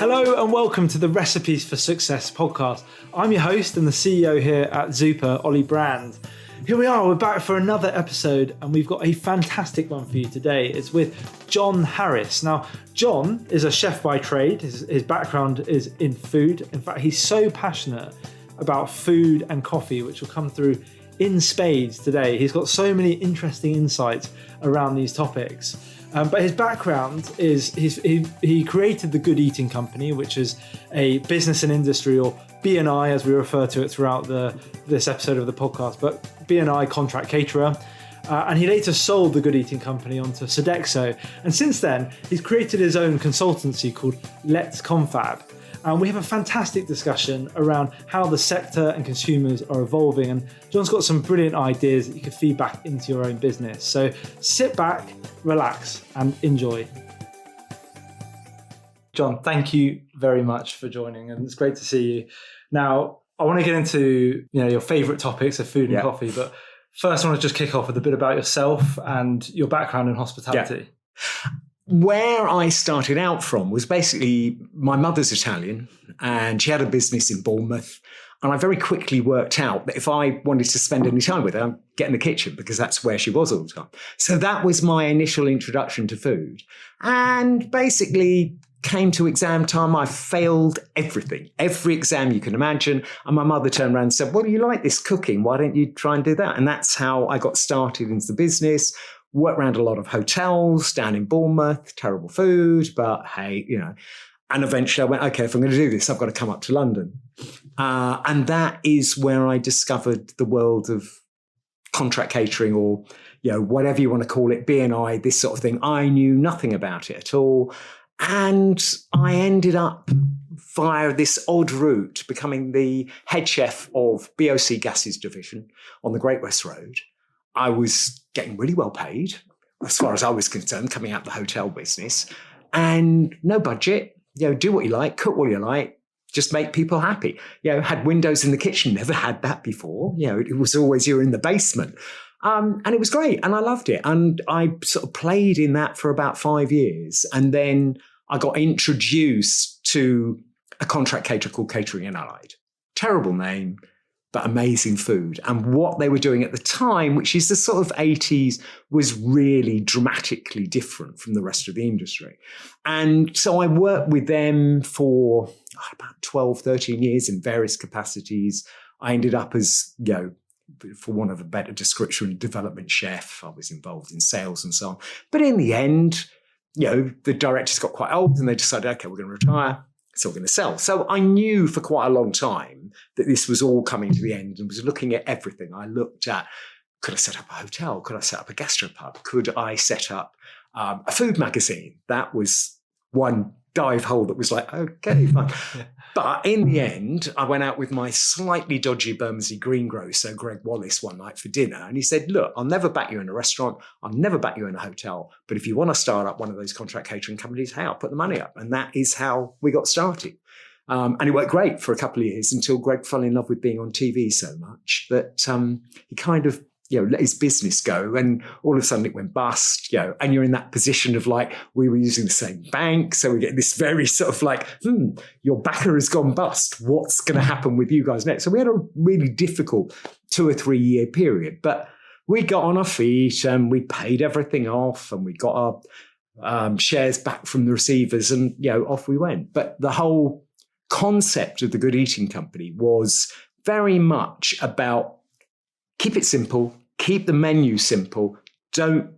Hello and welcome to the Recipes for Success podcast. I'm your host and the CEO here at Zupa, Ollie Brand. Here we are, we're back for another episode and we've got a fantastic one for you today. It's with John Harris. Now, John is a chef by trade. His background is in food. In fact, he's so passionate about food and coffee, which will come through in spades today. He's got so many interesting insights around these topics. But his background is he created the Good Eating Company, which is a business and industry, or B&I as we refer to it throughout this episode of the podcast, but B&I contract caterer. And he later sold the Good Eating Company onto Sodexo. And since then, he's created his own consultancy called Let's Confab. And we have a fantastic discussion around how the sector and consumers are evolving. And John's got some brilliant ideas that you can feed back into your own business. So sit back, relax, and enjoy. John, thank you very much for joining, and it's great to see you. Now, I want to get into your favourite topics of food and coffee, but first I want to just kick off with a bit about yourself and your background in hospitality. Yeah. Where I started out from was basically, my mother's Italian and she had a business in Bournemouth. And I very quickly worked out that if I wanted to spend any time with her, I'd get in the kitchen because that's where she was all the time. So that was my initial introduction to food. And basically came to exam time, I failed everything, every exam you can imagine. And my mother turned around and said, well, you like this cooking, why don't you try and do that? And that's how I got started into the business. Worked around a lot of hotels down in Bournemouth, terrible food, but hey, And eventually I went, okay, if I'm going to do this, I've got to come up to London. And that is where I discovered the world of contract catering, or, whatever you want to call it, B&I, this sort of thing. I knew nothing about it at all. And I ended up via this odd route becoming the head chef of BOC Gases division on the Great West Road. I was getting really well paid, as far as I was concerned, coming out of the hotel business, and no budget, do what you like, cook what you like, just make people happy. Had windows in the kitchen, never had that before. It was always, you're in the basement. And it was great. And I loved it. And I sort of played in that for about 5 years. And then I got introduced to a contract caterer called Catering and Allied. Terrible name, but amazing food. And what they were doing at the time, which is the sort of 80s, was really dramatically different from the rest of the industry. And so I worked with them for about 12, 13 years in various capacities. I ended up as, for want of a better description, development chef. I was involved in sales and so on. But in the end, the directors got quite old and they decided, okay, we're going to retire. It's all going to sell. So I knew for quite a long time that this was all coming to the end, and was looking at everything. I looked at, could I set up a hotel? Could I set up a gastropub? Could I set up a food magazine? That was one dive hole that was like, okay, fine. But in the end, I went out with my slightly dodgy Bermondsey greengrocer, Greg Wallace, one night for dinner. And he said, look, I'll never back you in a restaurant. I'll never back you in a hotel. But if you want to start up one of those contract catering companies, hey, I'll put the money up. And that is how we got started. And it worked great for a couple of years until Greg fell in love with being on TV so much that he kind of let his business go, and all of a sudden it went bust, and you're in that position of like, we were using the same bank. So we get this very sort of like, your backer has gone bust. What's going to happen with you guys next? So we had a really difficult 2 or 3 year period, but we got on our feet and we paid everything off and we got our shares back from the receivers, and, off we went. But the whole concept of the Good Eating Company was very much about keep it simple, keep the menu simple. Don't,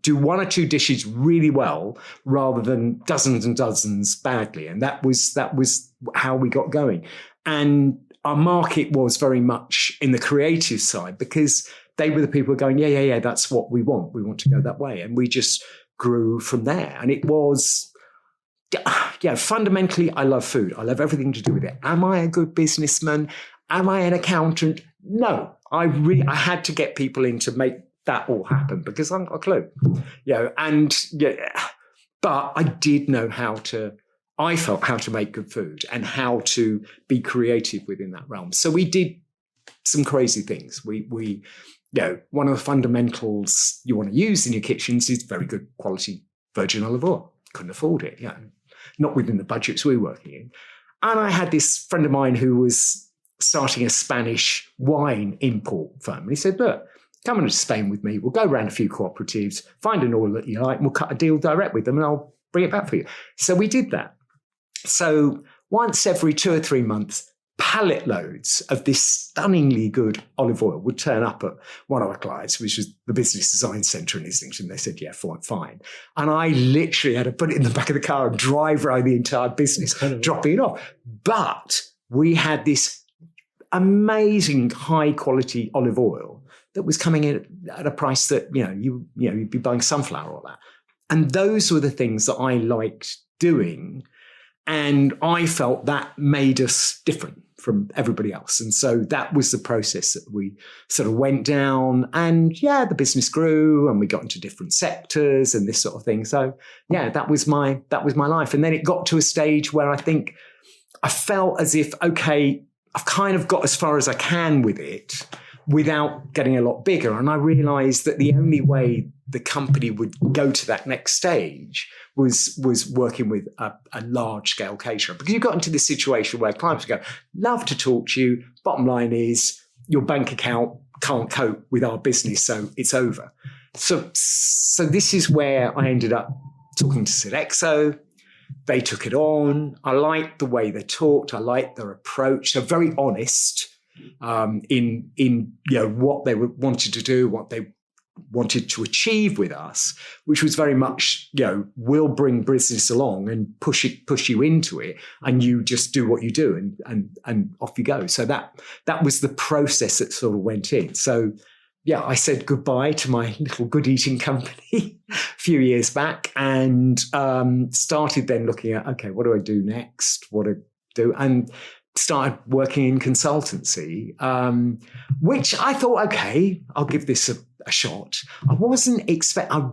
do 1 or 2 dishes really well rather than dozens and dozens badly. And that was how we got going. And our market was very much in the creative side, because they were the people going, yeah, that's what we want. We want to go that way. And we just grew from there. And it was, fundamentally, I love food. I love everything to do with it. Am I a good businessman? Am I an accountant? No. I had to get people in to make that all happen, because I haven't got a clue, but I did know I felt how to make good food and how to be creative within that realm. So we did some crazy things. We one of the fundamentals you want to use in your kitchens is very good quality virgin olive oil. Couldn't afford it, not within the budgets we were working in. And I had this friend of mine who was starting a Spanish wine import firm. And he said, look, come on to Spain with me. We'll go around a few cooperatives, find an oil that you like, and we'll cut a deal direct with them and I'll bring it back for you. So we did that. So once every 2 or 3 months, pallet loads of this stunningly good olive oil would turn up at one of our clients, which was the Business Design Centre in Islington. They said, yeah, fine. And I literally had to put it in the back of the car and drive around the entire business, dropping it off. But we had this amazing high quality olive oil that was coming in at a price that, you'd be buying sunflower or that. And those were the things that I liked doing. And I felt that made us different from everybody else. And so that was the process that we sort of went down. And yeah, the business grew and we got into different sectors and this sort of thing. So yeah, that was my life. And then it got to a stage where I think I felt as if, okay, I've kind of got as far as I can with it without getting a lot bigger. And I realized that the only way the company would go to that next stage was working with a large-scale caterer. Because you got into this situation where clients would go, love to talk to you. Bottom line is your bank account can't cope with our business, so it's over. So this is where I ended up talking to Sodexo. They took it on. I liked the way they talked. I liked their approach. They're very honest in what they wanted to do, what they wanted to achieve with us, which was very much, we'll bring business along and push you into it, and you just do what you do and off you go. So that was the process that sort of went in. So yeah, I said goodbye to my little good eating company a few years back and started then looking at, okay, what do I do next? What do I do? And started working in consultancy, which I thought, okay, I'll give this a shot. I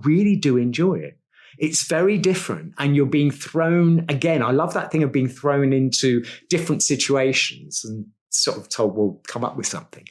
really do enjoy it. It's very different. And you're being thrown, again, I love that thing of being thrown into different situations and sort of told, well, come up with something.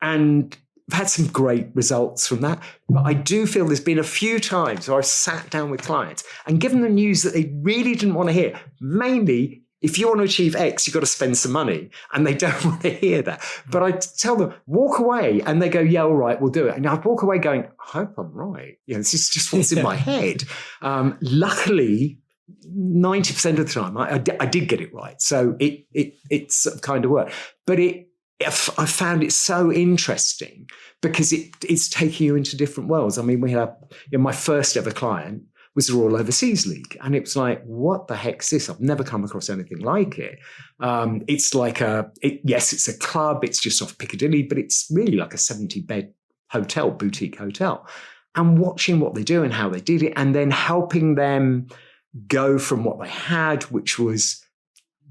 And I've had some great results from that. But I do feel there's been a few times where I've sat down with clients and given them news that they really didn't want to hear. Mainly, if you want to achieve X, you've got to spend some money. And they don't want to hear that. But I tell them, walk away. And they go, yeah, all right, we'll do it. And I'd walk away going, I hope I'm right. This is just what's in my head. Luckily, 90% of the time, I did get it right. So it sort of kind of worked. But I found it so interesting because it's taking you into different worlds. I mean, we had my first ever client was the Royal Overseas League. And it was like, what the heck's this? I've never come across anything like it. It's like it's a club. It's just off Piccadilly, but it's really like a 70-bed hotel, boutique hotel. And watching what they do and how they did it, and then helping them go from what they had, which was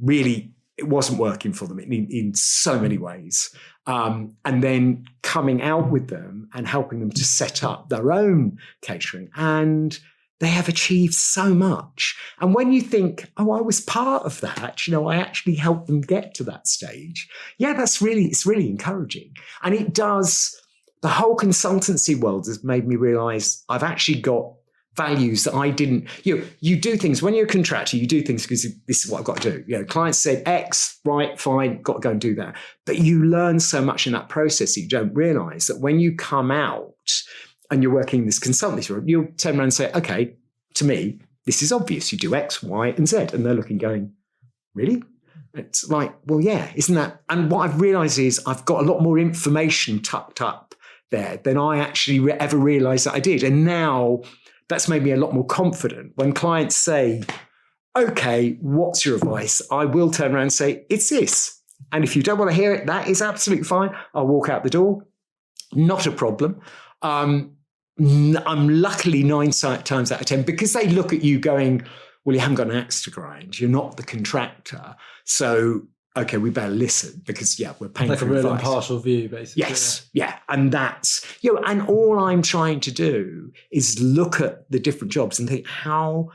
really, it wasn't working for them in so many ways. And then coming out with them and helping them to set up their own catering. And they have achieved so much. And when you think, oh, I was part of that, I actually helped them get to that stage. Yeah, it's really encouraging. And it does, the whole consultancy world has made me realize I've actually got values that I didn't, you do things, when you're a contractor, you do things because this is what I've got to do. Clients said X, right, fine, got to go and do that. But you learn so much in that process that you don't realize that when you come out and you're working in this consultancy role, you'll turn around and say, okay, to me, this is obvious. You do X, Y, and Z. And they're looking going, really? It's like, well, yeah, isn't that? And what I've realized is I've got a lot more information tucked up there than I actually ever realized that I did. And now that's made me a lot more confident. When clients say, okay, what's your advice? I will turn around and say, it's this. And if you don't want to hear it, that is absolutely fine. I'll walk out the door. Not a problem. I'm luckily 9 times out of 10 because they look at you going, well, you haven't got an axe to grind. You're not the contractor. So, okay, we better listen because, we're paying like for a real advice. impartial view, basically. Yes, yeah. And that's, and all I'm trying to do is look at the different jobs and think, how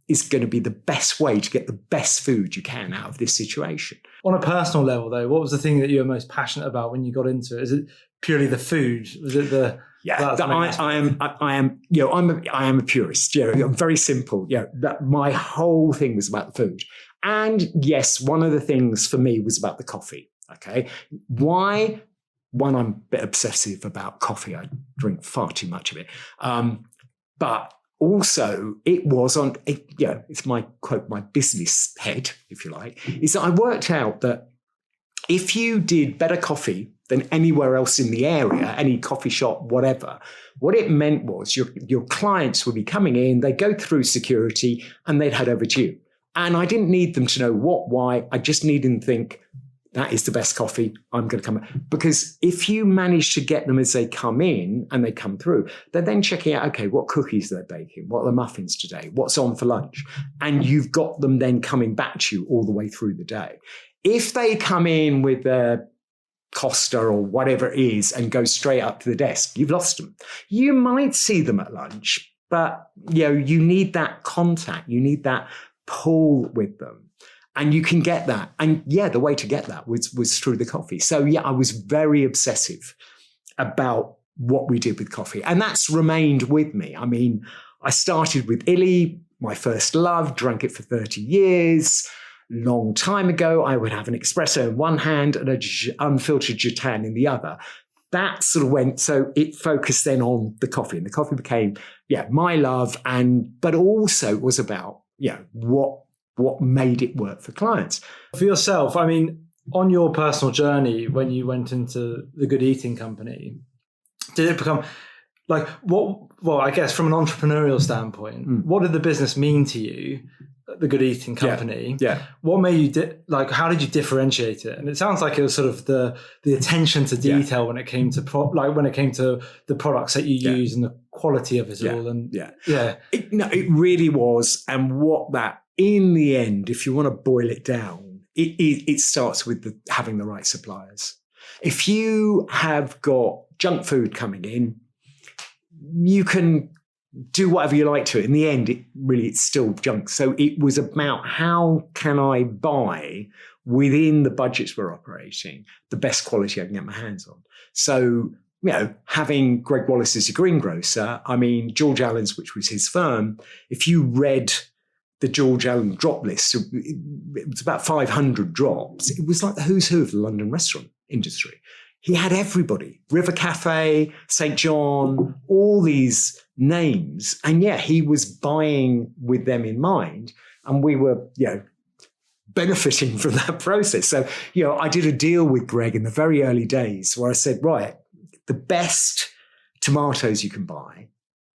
is going to be the best way to get the best food you can out of this situation. On a personal level, though, what was the thing that you were most passionate about when you got into it? Is it purely the food? Was it the... Yeah, I am a purist. I'm very simple. That my whole thing was about the food. And yes, one of the things for me was about the coffee. Okay. Why? One, I'm a bit obsessive about coffee. I drink far too much of it. But also it was it's my quote, my business head, if you like, is that I worked out that if you did better coffee than anywhere else in the area, any coffee shop, whatever, what it meant was your clients would be coming in, they'd go through security and they'd head over to you. And I didn't need them to know what, why. I just needed them to think, that is the best coffee, I'm going to come. Because if you manage to get them as they come in and they come through, they're then checking out, okay, what cookies they're baking, what are the muffins today, what's on for lunch? And you've got them then coming back to you all the way through the day. If they come in with their Costa or whatever it is and go straight up to the desk, you've lost them. You might see them at lunch, but you need that contact, you need that pull with them. And you can get that. And the way to get that was through the coffee. So I was very obsessive about what we did with coffee. And that's remained with me. I mean, I started with Illy, my first love, drank it for 30 years. Long time ago, I would have an espresso in one hand and an unfiltered Jatan in the other. That sort of went, so it focused then on the coffee. And the coffee became, my love. But also it was about, what made it work for clients. For yourself, I mean, on your personal journey, when you went into the Good Eating Company, did it become like I guess from an entrepreneurial standpoint, what did the business mean to you, the Good Eating Company? Yeah. What made you, how did you differentiate it? And it sounds like it was sort of the attention to detail when it came to when it came to the products that you use and the quality of it all. And it really was. And what that, in the end, if you want to boil it down, it starts with having the right suppliers. If you have got junk food coming in, you can do whatever you like to it. In the end, it's still junk. So it was about how can I buy within the budgets we're operating the best quality I can get my hands on. So, having Greg Wallace as a greengrocer, I mean, George Allen's, which was his firm, if you read the George Allen drop list, it was about 500 drops. It was like the who's who of the London restaurant industry. He had everybody, River Cafe, St. John, all these names. And he was buying with them in mind. And we were, benefiting from that process. So, I did a deal with Greg in the very early days where I said, right, the best tomatoes you can buy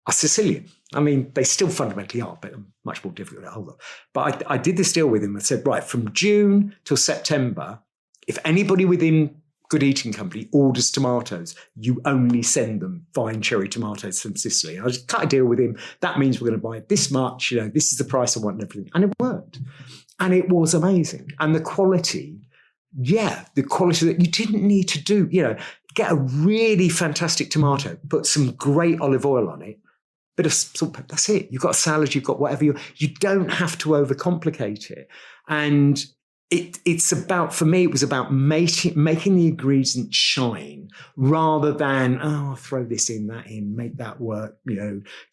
are Sicilian. I mean, they still fundamentally are, but much more difficult to hold up. But I did this deal with him. I said, right, from June till September, if anybody within Good Eating Company orders tomatoes, you only send them fine cherry tomatoes from Sicily. And I just cut a deal with him. That means we're going to buy this much. This is the price I want and everything. And it worked. And it was amazing. And the quality, the quality that you didn't need to do, get a really fantastic tomato, put some great olive oil on it, bit of salt, that's it. You've got a salad, you've got whatever you don't have to overcomplicate it. And it's about, for me, it was about making the ingredients shine rather than, I'll throw this in, that in, make that work,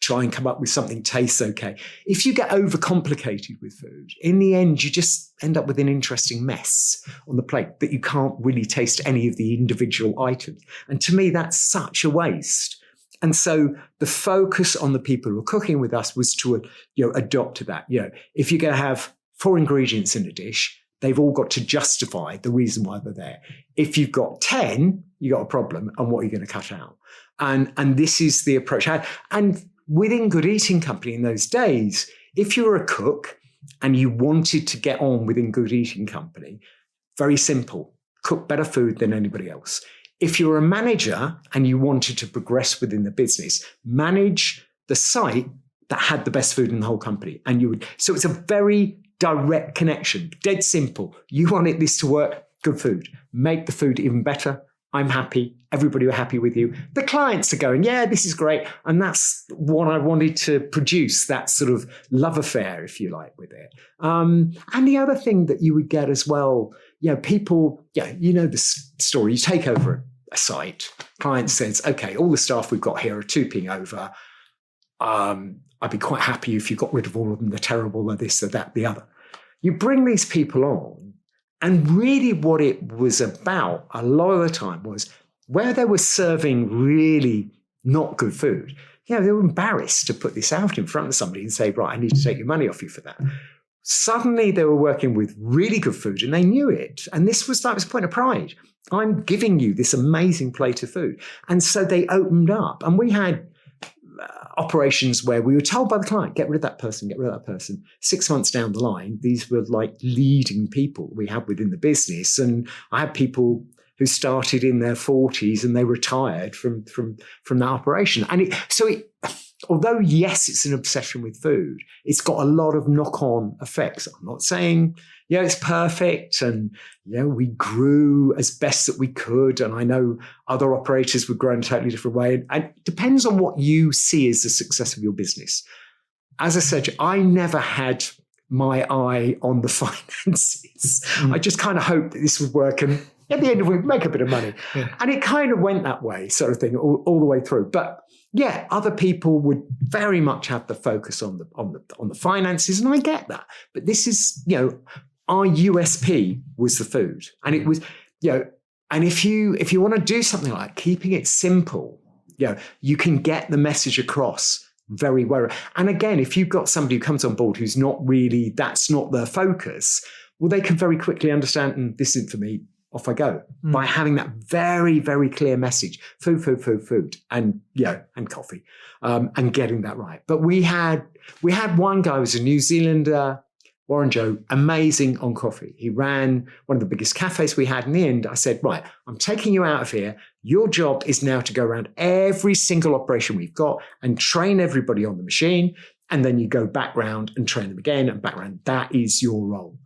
try and come up with something tastes okay. If you get overcomplicated with food, in the end, you just end up with an interesting mess on the plate that you can't really taste any of the individual items. And to me, that's such a waste. And so the focus on the people who are cooking with us was to, adopt to that. If you're going to have 4 ingredients in a dish, they've all got to justify the reason why they're there. If you've got 10, you've got a problem, and what are you going to cut out? And this is the approach I had. And within Good Eating Company in those days, if you were a cook and you wanted to get on within Good Eating Company, very simple, cook better food than anybody else. If you're a manager and you wanted to progress within the business, manage the site that had the best food in the whole company. And you would, so it's a very direct connection, dead simple. You wanted this to work, good food. Make the food even better, I'm happy. Everybody were happy with you. The clients are going, yeah, this is great. And that's what I wanted to produce, that sort of love affair, if you like, with it. And the other thing that you would get as well, people, you know the story. You take over a site, client says, okay, all the staff we've got here are 2ping over. I'd be quite happy if you got rid of all of them. They're terrible, they're this, they're that, the other. You bring these people on, and really what it was about a lot of the time was where they were serving really not good food. They were embarrassed to put this out in front of somebody and say, right, I need to take your money off you for that. Suddenly they were working with really good food and they knew it. And this was like a point of pride. I'm giving you this amazing plate of food. And so they opened up. And we had operations where we were told by the client, get rid of that person, get rid of that person. 6 months down the line, these were like leading people we had within the business. And I had people who started in their 40s and they retired from that operation. And although, yes, it's an obsession with food, it's got a lot of knock-on effects. I'm not saying, it's perfect and, we grew as best that we could. And I know other operators would grow in a totally different way. And it depends on what you see as the success of your business. As I said, I never had my eye on the finances. I just kind of hoped that this would work and at the end of it, we'd make a bit of money. Yeah. And it kind of went that way, sort of thing, all the way through. But other people would very much have the focus on the finances, and I get that. But this is, our USP was the food, and it was, and if you want to do something like keeping it simple, you can get the message across very well. And again, if you've got somebody who comes on board who's not really, that's not their focus, well, they can very quickly understand, this isn't for me. Off I go by having that very, very clear message: food, and and coffee, and getting that right. But we had one guy who was a New Zealander, Warren Joe, amazing on coffee. He ran one of the biggest cafes we had. In the end, I said, right, I'm taking you out of here. Your job is now to go around every single operation we've got and train everybody on the machine, and then you go back round and train them again and back round. That is your role.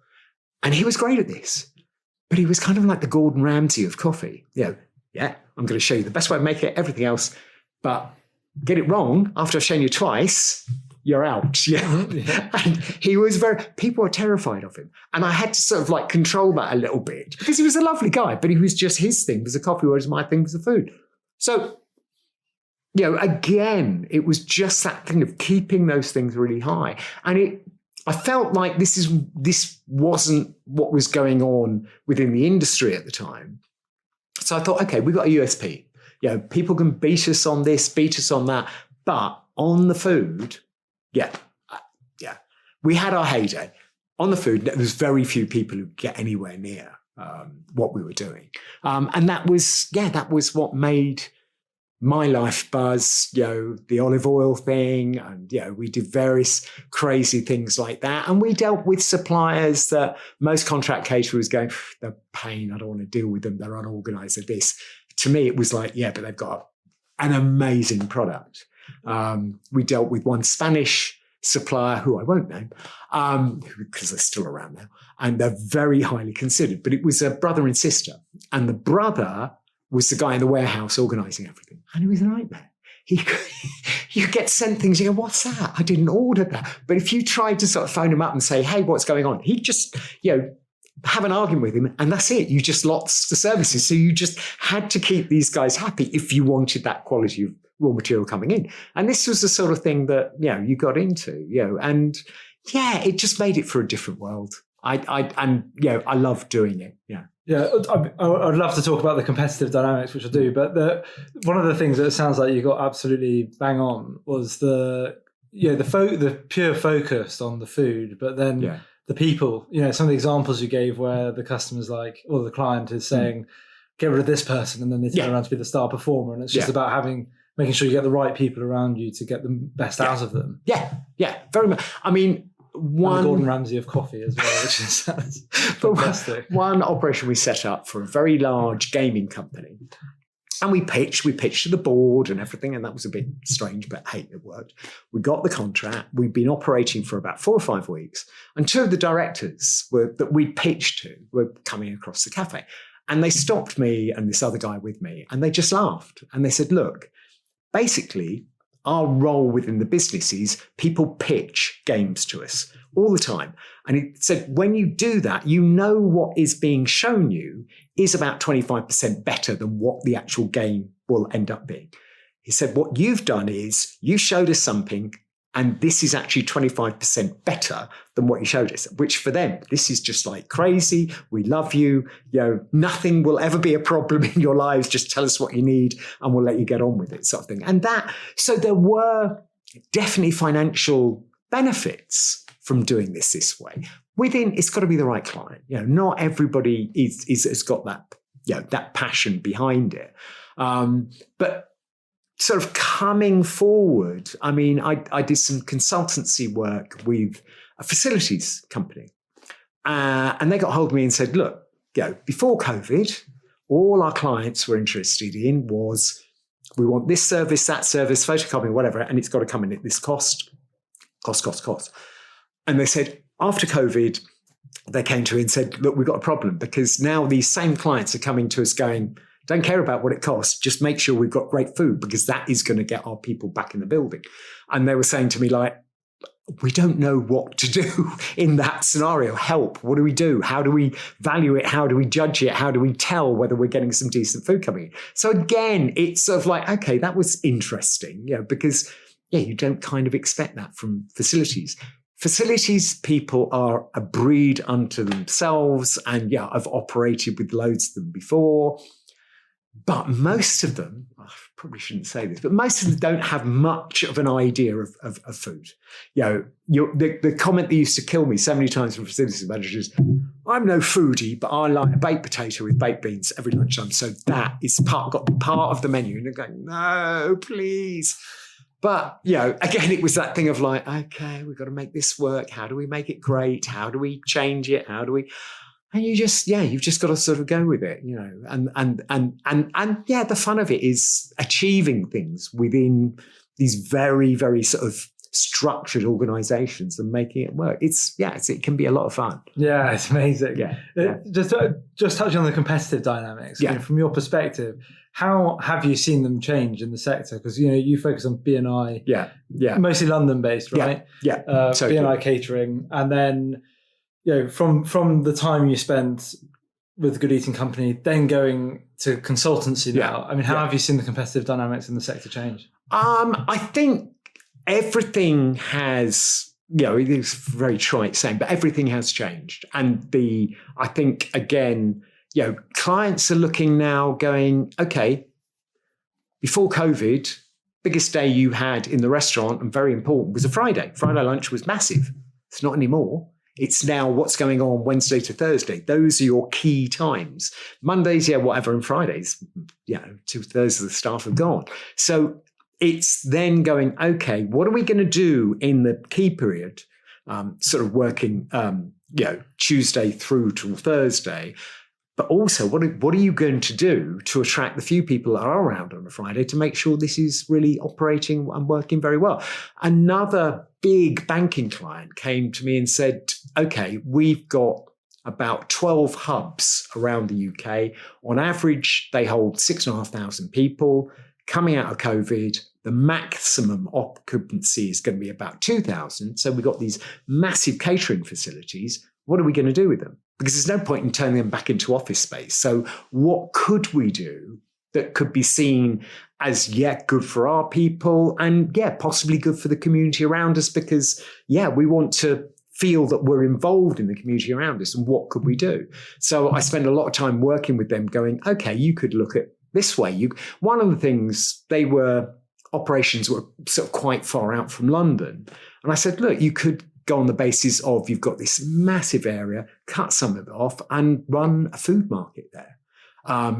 And he was great at this. But he was kind of like the Gordon Ramsay of coffee. I'm going to show you the best way to make it, everything else. But get it wrong, after I've shown you twice, you're out. And he was people were terrified of him. And I had to sort of like control that a little bit because he was a lovely guy, but he was just, his thing was the coffee, whereas my thing was the food. So, again, it was just that thing of keeping those things really high. And I felt like this wasn't what was going on within the industry at the time. So I thought, okay, we've got a USP. People can beat us on this, beat us on that. But on the food, we had our heyday. On the food, there was very few people who get anywhere near what we were doing. And that was what made my life buzz, the olive oil thing. And, we did various crazy things like that. And we dealt with suppliers that most contract caterers going, they're pain. I don't want to deal with them. They're unorganized at this. To me, it was like, but they've got an amazing product. We dealt with one Spanish supplier who I won't name because they're still around now. And they're very highly considered. But it was a brother and sister. And the brother was the guy in the warehouse organising everything. And it was a nightmare. You get sent things, you go, what's that? I didn't order that. But if you tried to sort of phone him up and say, hey, what's going on? He'd just, have an argument with him and that's it. You just lost the services. So you just had to keep these guys happy if you wanted that quality of raw material coming in. And this was the sort of thing that, you got into, and it just made it for a different world. I love doing it. I'd love to talk about the competitive dynamics, which I do, but one of the things that it sounds like you got absolutely bang on was the pure focus on the food, but then the people. Some of the examples you gave where the customer's like, or the client is saying, get rid of this person, and then they turn around to be the star performer, and it's just about making sure you get the right people around you to get the best out of them. Very much. I mean, one Gordon Ramsay of coffee as well, which is fantastic. One operation we set up for a very large gaming company, and we pitched to the board and everything, and that was a bit strange, but hey, it worked. We got the contract. We'd been operating for about 4 or 5 weeks, and 2 of the directors that we pitched to were coming across the cafe. And they stopped me and this other guy with me, and they just laughed. And they said, look, basically, our role within the business is people pitch games to us all the time. And he said, when you do that, you know what is being shown you is about 25% better than what the actual game will end up being. He said, what you've done is you showed us something, and this is actually 25% better than what you showed us, which for them, this is just like crazy. We love you. Nothing will ever be a problem in your lives. Just tell us what you need and we'll let you get on with it, sort of thing. And so there were definitely financial benefits from doing this way. It's got to be the right client. Not everybody has got that passion behind it. But sort of coming forward, I mean, I did some consultancy work with a facilities company. And they got hold of me and said, look, before COVID, all our clients were interested in was, we want this service, that service, photocopying, whatever, and it's got to come in at this cost. And they said, after COVID, they came to me and said, look, we've got a problem, because now these same clients are coming to us going, don't care about what it costs, just make sure we've got great food, because that is going to get our people back in the building. And they were saying to me, like, we don't know what to do in that scenario. Help. What do we do? How do we value it? How do we judge it? How do we tell whether we're getting some decent food coming in? So again, it's sort of like, okay, that was interesting, because you don't kind of expect that from facilities. Facilities people are a breed unto themselves. And I've operated with loads of them before. But most of them, I probably shouldn't say this, but most of them don't have much of an idea of food. The comment that used to kill me so many times from facilities managers, I'm no foodie, but I like a baked potato with baked beans every lunchtime. So that is part of the menu. And they're going, no, please. But, again, it was that thing of like, okay, we've got to make this work. How do we make it great? How do we change it? And you just, you've just got to sort of go with it, and the fun of it is achieving things within these very, very sort of structured organizations and making it work. It can be a lot of fun. Yeah, it's amazing. Yeah. Just touching on the competitive dynamics. Yeah. From your perspective, how have you seen them change in the sector? Because, you focus on B&I, mostly London based, right? Yeah. B&I catering. And then, from the time you spent with the Good Eating Company, then going to consultancy now. I mean, how have you seen the competitive dynamics in the sector change? I think everything has, it is very trite saying, but everything has changed. And I think, again, clients are looking now going, okay, before COVID, biggest day you had in the restaurant and very important was a Friday. Friday lunch was massive. It's not anymore. It's now what's going on Wednesday to Thursday. Those are your key times. Mondays, whatever, and Fridays, 2/3 of the staff are gone. So it's then going, okay, what are we going to do in the key period, sort of working, Tuesday through to Thursday? But also, what are you going to do to attract the few people that are around on a Friday to make sure this is really operating and working very well? Another big banking client came to me and said, okay, we've got about 12 hubs around the UK. On average, they hold 6,500 people. Coming out of COVID, the maximum occupancy is going to be about 2,000. So we've got these massive catering facilities. What are we going to do with them? Because there's no point in turning them back into office space. So what could we do that could be seen as, good for our people and, possibly good for the community around us? Because, we want to feel that we're involved in the community around us. And what could we do? So I spend a lot of time working with them going, okay, you could look at this way. One of the things, operations were sort of quite far out from London. And I said, look, you could go on the basis of you've got this massive area, cut some of it off and run a food market there.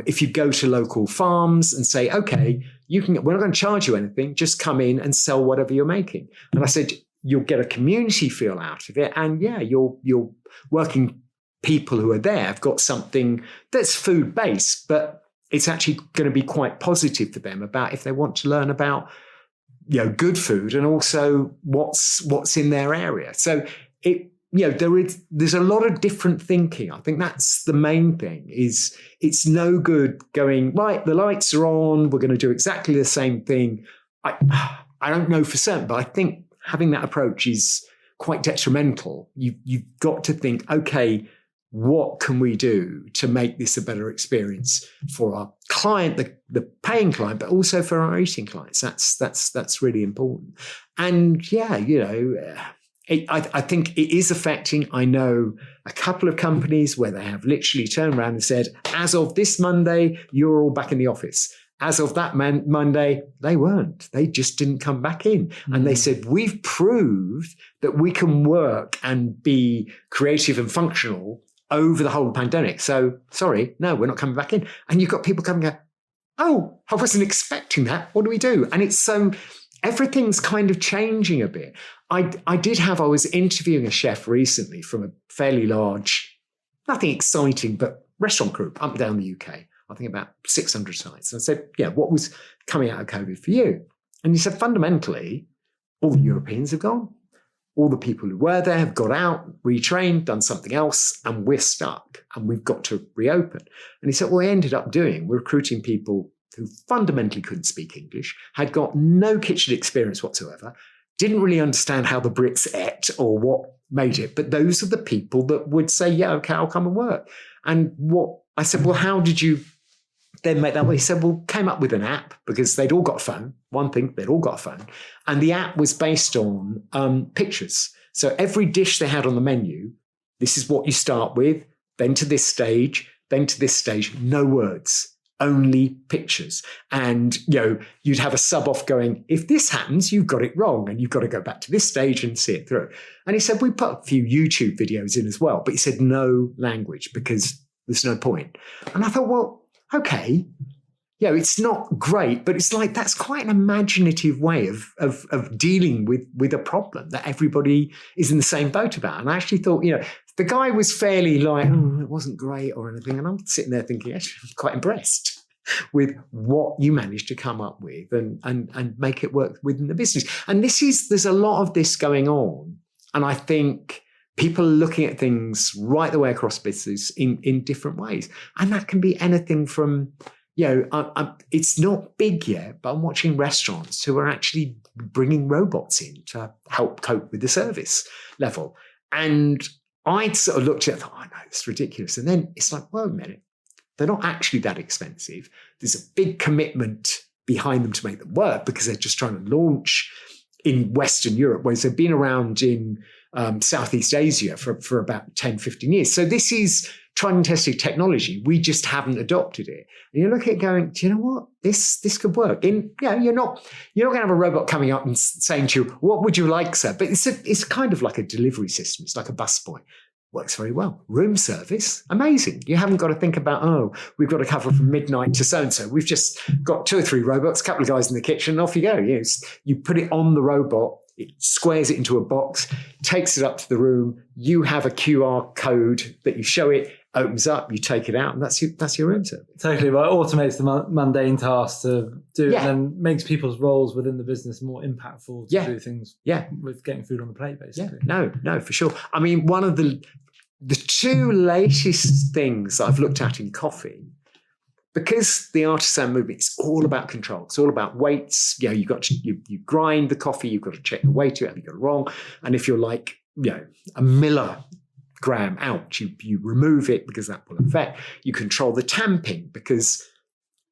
If you go to local farms and say, okay, we're not going to charge you anything, just come in and sell whatever you're making. And I said, you'll get a community feel out of it. And your working people who are there have got something that's food based, but it's actually going to be quite positive for them about if they want to learn about good food and also what's in their area. So there's a lot of different thinking. I think that's the main thing. Is it's no good going, right, the lights are on, we're going to do exactly the same thing. I don't know for certain, but I think having that approach is quite detrimental. You've got to think, okay, what can we do to make this a better experience for our client, the paying client, but also for our eating clients? That's really important. And I think it is affecting. I know a couple of companies where they have literally turned around and said, as of this Monday, you're all back in the office. As of that Monday, they weren't. They just didn't come back in. Mm. And they said, we've proved that we can work and be creative and functional over the whole pandemic. So, sorry, no, we're not coming back in. And you've got people coming and go, oh, I wasn't expecting that. What do we do? And it's so... everything's kind of changing a bit. I was interviewing a chef recently from a fairly large, nothing exciting, but restaurant group up and down the UK. I think about 600 sites. And I said, what was coming out of COVID for you? And he said, fundamentally, all the Europeans have gone. All the people who were there have got out, retrained, done something else, and we're stuck and we've got to reopen. And he said, what we ended up doing, we're recruiting people who fundamentally couldn't speak English, had got no kitchen experience whatsoever, didn't really understand how the Brits ate or what made it. But those are the people that would say, yeah, okay, I'll come and work. And I said, well, how did you then make that way? He said, well, came up with an app because they'd all got a phone. One thing, they'd all got a phone. And the app was based on pictures. So every dish they had on the menu, this is what you start with, then to this stage, no words. Only pictures. And, you'd have a sub off going, if this happens, you've got it wrong and you've got to go back to this stage and see it through. And he said, we put a few YouTube videos in as well, but he said no language because there's no point. And I thought, well, okay, it's not great, but it's like, that's quite an imaginative way of dealing with a problem that everybody is in the same boat about. And I actually thought, the guy was fairly like, it wasn't great or anything. And I'm sitting there thinking, actually, I'm quite impressed with what you managed to come up with and make it work within the business. And there's a lot of this going on. And I think people are looking at things right the way across business in different ways. And that can be anything from, it's not big yet, but I'm watching restaurants who are actually bringing robots in to help cope with the service level. And I'd sort of looked at it and thought, oh, no, it's ridiculous. And then it's like, well, a minute, they're not actually that expensive. There's a big commitment behind them to make them work because they're just trying to launch in Western Europe, whereas they've been around in Southeast Asia for about 10, 15 years. So this is tried and tested technology. We just haven't adopted it. And you look at it going, do you know what? This could work. You're not going to have a robot coming up and saying to you, what would you like, sir? But it's kind of like a delivery system. It's like a busboy. Works very well. Room service, amazing. You haven't got to think about, we've got to cover from midnight to so-and-so. We've just got 2 or 3 robots, a couple of guys in the kitchen, and off you go. You put it on the robot, it squares it into a box, takes it up to the room. You have a QR code that you show it, opens up, you take it out, and that's your room service. Totally right. Automates the mundane tasks to do, and then makes people's roles within the business more impactful to do things with getting food on the plate, basically. Yeah. No, for sure. I mean, one of the 2 latest things I've looked at in coffee, because the artisan movement is all about control. It's all about weights. You got to, you grind the coffee. You've got to check the weight to it. Have you got it wrong? And if you're like, a milligram out, you remove it because that will affect. You control the tamping because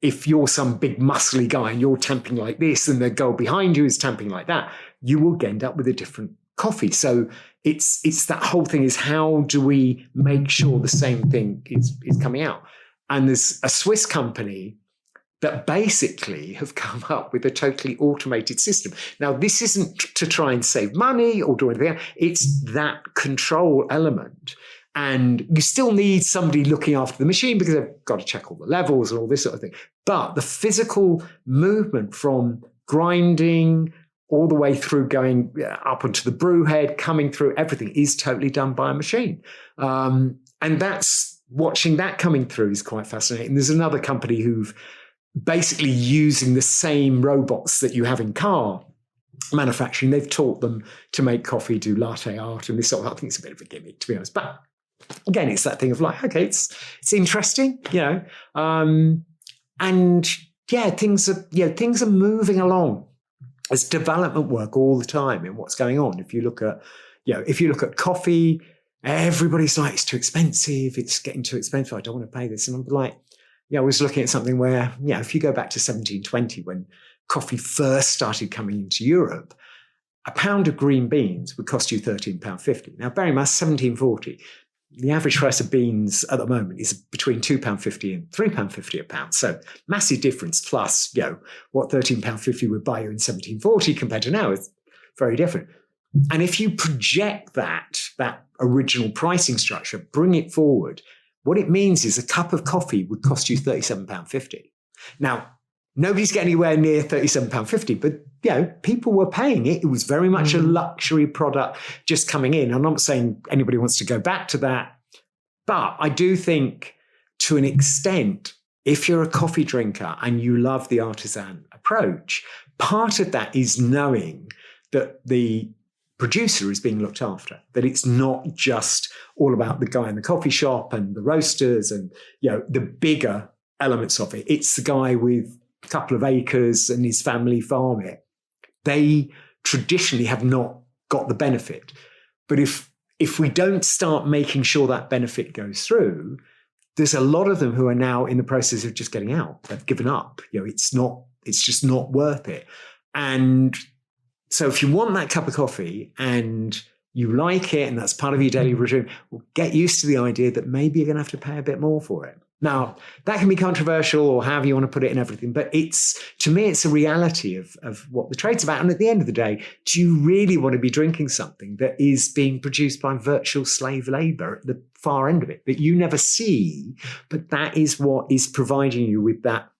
if you're some big muscly guy and you're tamping like this and the girl behind you is tamping like that, you will end up with a different coffee. So it's that whole thing is how do we make sure the same thing is coming out? And there's a Swiss company that basically have come up with a totally automated system. Now, this isn't to try and save money or do anything else. It's that control element. And you still need somebody looking after the machine because they've got to check all the levels and all this sort of thing. But the physical movement from grinding all the way through going up onto the brew head, coming through, everything is totally done by a machine. And watching that coming through is quite fascinating. There's another company who've basically using the same robots that you have in car manufacturing. They've taught them to make coffee, do latte art, and this sort of. I think it's a bit of a gimmick, to be honest. But again, it's that thing of like, okay, it's interesting, and yeah, things are moving along. There's development work all the time in what's going on. If you look at coffee, everybody's like, it's too expensive. It's getting too expensive. I don't want to pay this. And I'm like, I was looking at something where, if you go back to 1720 when coffee first started coming into Europe, a pound of green beans would cost you £13.50. Now, bear in mind, 1740, the average price of beans at the moment is between £2.50 and £3.50 a pound. So massive difference. Plus, what £13.50 would buy you in 1740 compared to now is very different. And if you project that original pricing structure, bring it forward, what it means is a cup of coffee would cost you £37.50. Now, nobody's getting anywhere near £37.50, but people were paying it. It was very much a luxury product just coming in. I'm not saying anybody wants to go back to that, but I do think to an extent, if you're a coffee drinker and you love the artisan approach, part of that is knowing that the producer is being looked after, that it's not just all about the guy in the coffee shop and the roasters and the bigger elements of it. It's the guy with a couple of acres and his family farm it. They traditionally have not got the benefit. But if we don't start making sure that benefit goes through, there's a lot of them who are now in the process of just getting out. They've given up. It's just not worth it. And so if you want that cup of coffee and you like it and that's part of your daily routine, well, get used to the idea that maybe you're going to have to pay a bit more for it. Now, that can be controversial or however you want to put it and everything, but to me, it's a reality of what the trade's about. And at the end of the day, do you really want to be drinking something that is being produced by virtual slave labor at the far end of it, that you never see, but that is what is providing you with that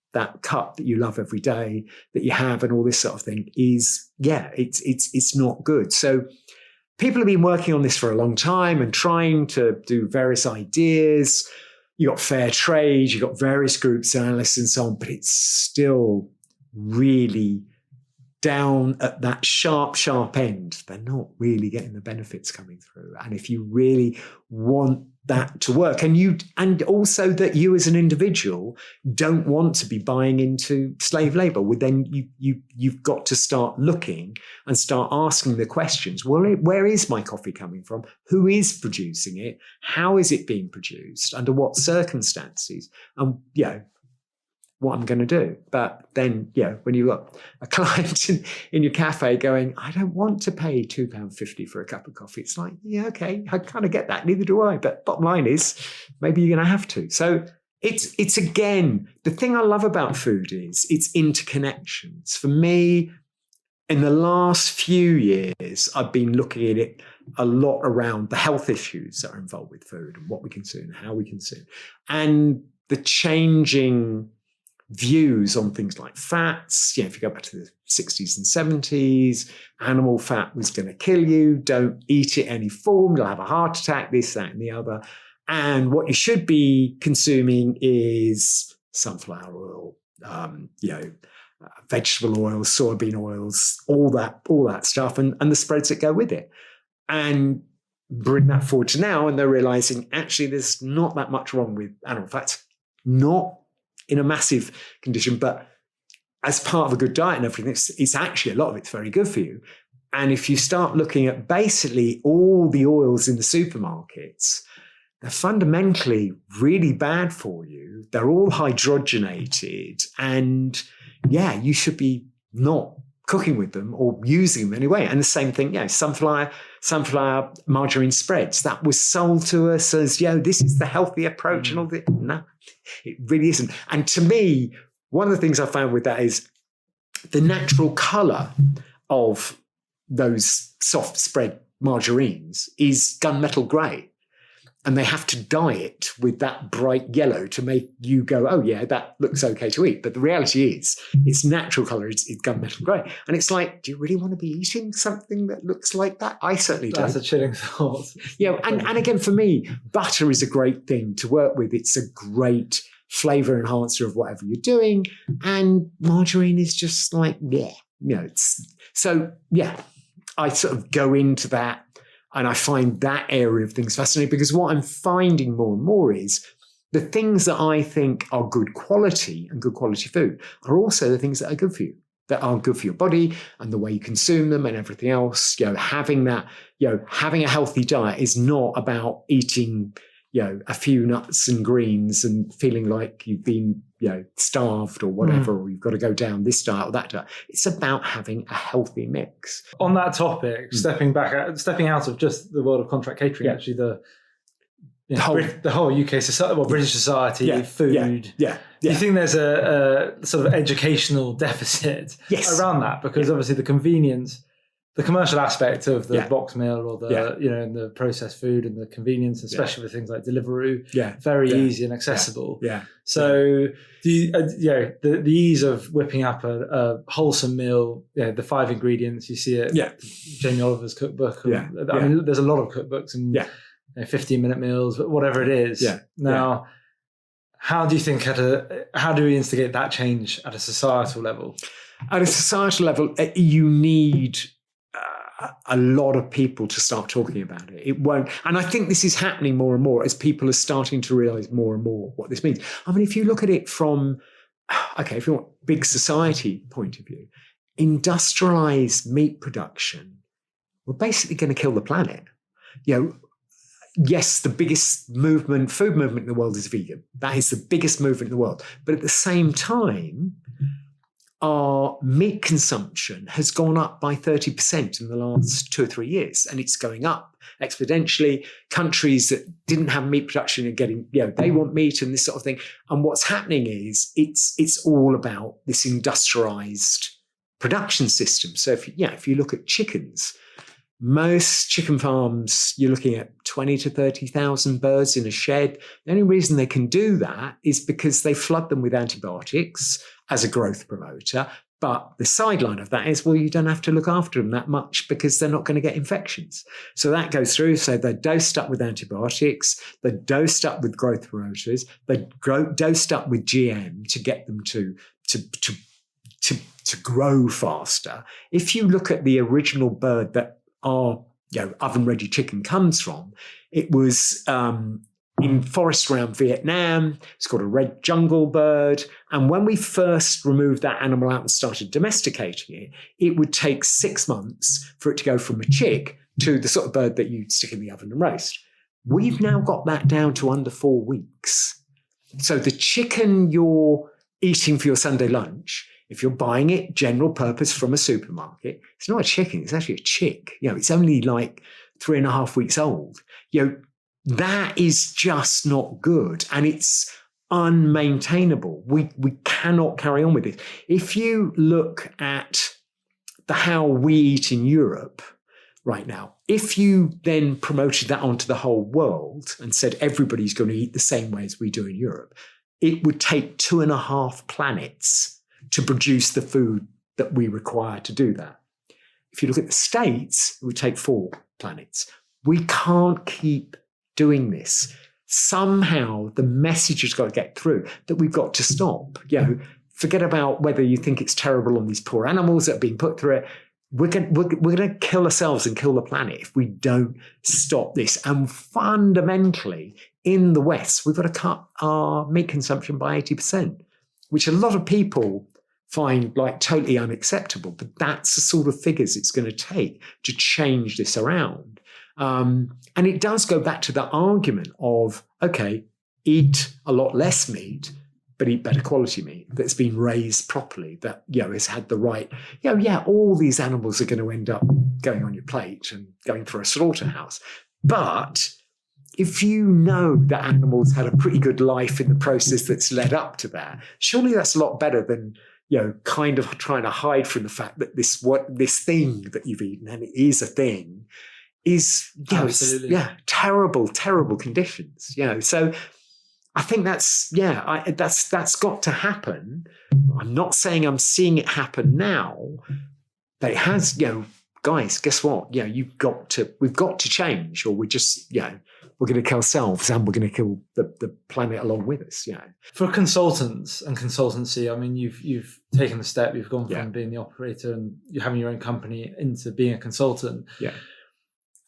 cup that you love every day that you have and all this sort of thing it's not good. So people have been working on this for a long time and trying to do various ideas. You got fair trade, you got various groups, analysts and so on, but it's still really down at that sharp end. They're not really getting the benefits coming through. And if you really want that to work, and also that you as an individual don't want to be buying into slave labor, well, then you've got to start looking and start asking the questions. Well, where is my coffee coming from? Who is producing it? How is it being produced? Under what circumstances? And what I'm going to do. But then, when you've got a client in your cafe going, I don't want to pay £2.50 for a cup of coffee. It's like, okay, I kind of get that. Neither do I. But bottom line is, maybe you're going to have to. So it's again, the thing I love about food is its interconnections. For me, in the last few years, I've been looking at it a lot around the health issues that are involved with food and what we consume and how we consume. And the changing views on things like fats. If you go back to the 60s and 70s, animal fat was going to kill you. Don't eat it any form. You'll have a heart attack, this, that, and the other. And what you should be consuming is sunflower oil, vegetable oils, soybean oils, all that stuff, and the spreads that go with it. And bring that forward to now, and they're realizing actually there's not that much wrong with animal fats. Not in a massive condition, but as part of a good diet and everything, it's actually a lot of it's very good for you. And if you start looking at basically all the oils in the supermarkets, they're fundamentally really bad for you. They're all hydrogenated, and you should be not cooking with them or using them anyway. And the same thing, sunflower margarine spreads, that was sold to us as, this is the healthy approach and all that. No, it really isn't. And to me, one of the things I found with that is the natural colour of those soft spread margarines is gunmetal grey. And they have to dye it with that bright yellow to make you go, oh, yeah, that looks okay to eat. But the reality is, its natural colour is gunmetal grey. And it's like, do you really want to be eating something that looks like that? I certainly don't. That's a chilling thought. And again, for me, butter is a great thing to work with. It's a great flavour enhancer of whatever you're doing. And margarine is just like, So, yeah, I sort of go into that and I find that area of things fascinating, because what I'm finding more and more is the things that I think are good quality and good quality food are also the things that are good for you, that are good for your body and the way you consume them and everything else. Having that, having a healthy diet is not about eating, a few nuts and greens and feeling like you've been, starved or whatever, or you've got to go down this diet or that diet. It's about having a healthy mix. On that topic, stepping out of just the world of contract catering, actually the whole UK society, British society, food. Do you think there's a sort of educational deficit around that? Because obviously the convenience, the commercial aspect of the box meal or the and the processed food and the convenience, especially with things like Deliveroo, very easy and accessible. So do you, the ease of whipping up a wholesome meal, the 5 ingredients, you see it. Jamie Oliver's cookbook. I mean, there's a lot of cookbooks and 15-minute meals, whatever it is. Now, how do you think how do we instigate that change at a societal level? At a societal level, you need a lot of people to start talking about it. It won't. And I think this is happening more and more as people are starting to realize more and more what this means. I mean, if you look at it from, if you want big society point of view, industrialized meat production, we're basically going to kill the planet. Yes, the biggest food movement in the world is vegan. That is the biggest movement in the world. But at the same time, our meat consumption has gone up by 30% in the last 2 or 3 years, and it's going up exponentially. Countries that didn't have meat production are getting, they want meat and this sort of thing. And what's happening is it's all about this industrialized production system. So if you look at chickens, most chicken farms, you're looking at 20 to 30,000 birds in a shed. The only reason they can do that is because they flood them with antibiotics as a growth promoter. But the sideline of that is, you don't have to look after them that much because they're not going to get infections. So that goes through. So they're dosed up with antibiotics, they're dosed up with growth promoters, they're dosed up with GM to get them to grow faster. If you look at the original bird that our oven-ready chicken comes from, it was in forests around Vietnam. It's called a red jungle bird. And when we first removed that animal out and started domesticating it, it would take 6 months for it to go from a chick to the sort of bird that you'd stick in the oven and roast. We've now got that down to under 4 weeks. So the chicken you're eating for your Sunday lunch, if you're buying it general purpose from a supermarket, it's not a chicken, it's actually a chick. It's only like 3.5 weeks old. That is just not good, and it's unmaintainable. We cannot carry on with this. If you look at how we eat in Europe right now, if you then promoted that onto the whole world and said everybody's going to eat the same way as we do in Europe, it would take 2.5 planets to produce the food that we require to do that. If you look at the States, it would take 4 planets. We can't keep doing this. Somehow the message has got to get through that we've got to stop. Forget about whether you think it's terrible on these poor animals that are being put through it. We're going to kill ourselves and kill the planet if we don't stop this. And fundamentally, in the West, we've got to cut our meat consumption by 80%, which a lot of people find like totally unacceptable. But that's the sort of figures it's going to take to change this around. And it does go back to the argument of, okay, eat a lot less meat, but eat better quality meat that's been raised properly, that, has had the right, all these animals are going to end up going on your plate and going for a slaughterhouse. But if you know that animals had a pretty good life in the process that's led up to that, surely that's a lot better than, kind of trying to hide from the fact that this thing that you've eaten, and it is a thing, is terrible conditions. So I think that's got to happen. I'm not saying I'm seeing it happen now, but it has. Guys, guess what? We've got to change, or we're just we're going to kill ourselves and we're going to kill the planet along with us. For consultants and consultancy, I mean, you've taken the step, you've gone from being the operator and you're having your own company into being a consultant. Yeah.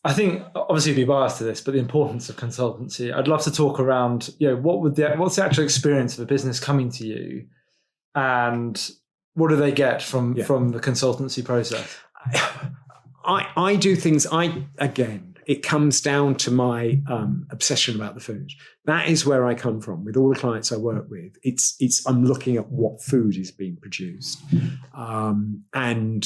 I think, obviously, you'd be biased to this, but the importance of consultancy. I'd love to talk around, what's the actual experience of a business coming to you, and what do they get from the consultancy process? I do things. It comes down to my obsession about the food. That is where I come from. With all the clients I work with, I'm looking at what food is being produced, and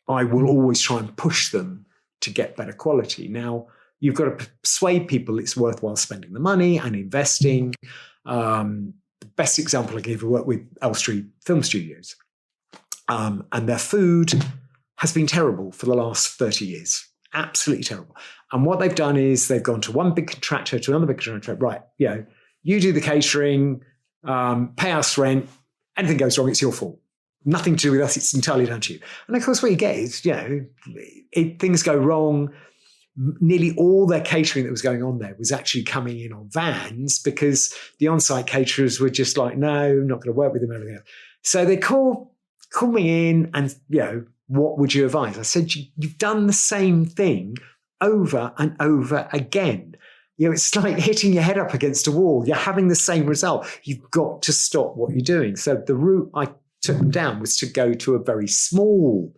I will always try and push them to get better quality. Now, you've got to persuade people it's worthwhile spending the money and investing. The best example I give, I work with Elstree Film Studios, and their food has been terrible for the last 30 years. Absolutely terrible. And what they've done is they've gone to one big contractor, to another big contractor. Right, you do the catering, pay us rent. Anything goes wrong, it's your fault. Nothing to do with us. It's entirely down to you. And of course, what you get is, things go wrong. Nearly all their catering that was going on there was actually coming in on vans because the on-site caterers were just like, no, I'm not going to work with them, everything else. So they call me in and, what would you advise? I said, you've done the same thing over and over again. It's like hitting your head up against a wall. You're having the same result. You've got to stop what you're doing. So the route I took them down was to go to a very small